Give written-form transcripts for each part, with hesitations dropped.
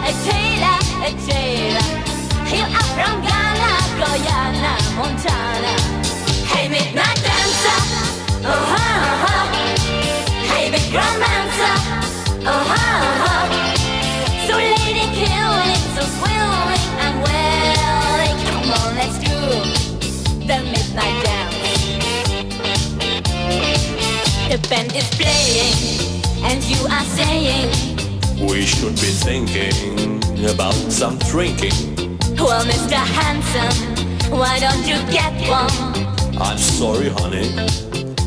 a tailor. You are from Ghana, Guyana, Montana. Hey, midnight dancer, hey, big romancer, so lady killing, so swilling and welling. Come on, let's do the midnight dance. The band is playing, and you are saying we should be thinking about some drinking. Well, Mr. Handsome, why don't you get one? I'm sorry, honey,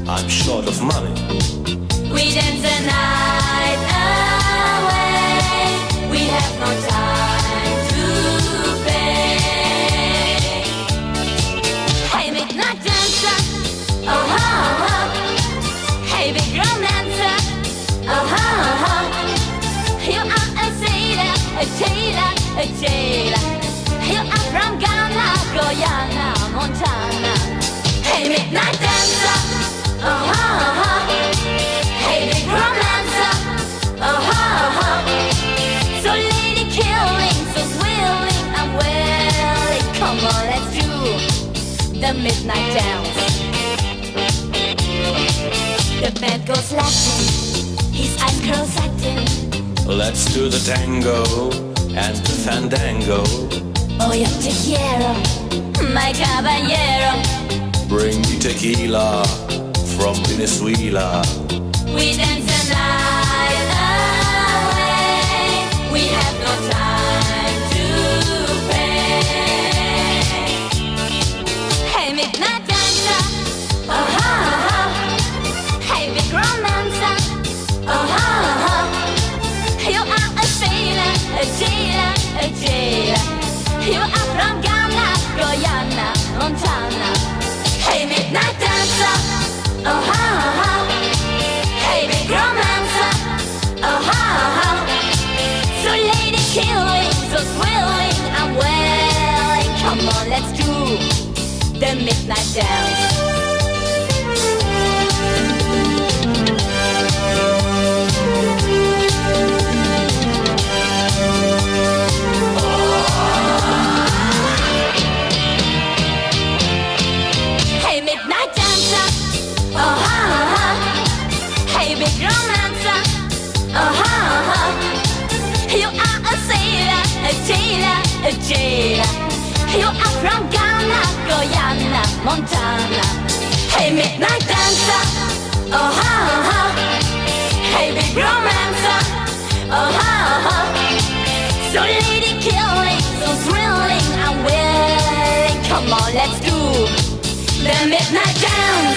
I'm short of money. We dance the night away, we have no time to pay. Hey, midnight dancer, hey, big romancer, you are a sailor, a tailor, a tailor. You are from Ghana, Guyana, Montana. Hey, midnight dancer, hey, big romancer, so lady killing, so swilling and welling. Come on, let's do the midnight dance. The band goes Latin, his eyes curl satin. Let's do the tango and the fandango. Oh, yo te quiero, my caballero. Bring the tequila from Venezuela. We dance the night away, we have no time to pay. Hey, midnight dancer, hey, big romancer, you are a sailor, a jailer, a jailer. You are from Ghana, Guyana, Montana. Hey, midnight dancer, hey, big romancer, so lady killing, so swilling and welling. Come on, let's do the midnight dance. Hey, big romancer, you are a sailor, a tailor, a jailer. You are from Ghana, Guyana, Montana. Hey, midnight dancer, hey, big romancer, so lady killing, so thrilling and willing. Come on, let's do the midnight dance.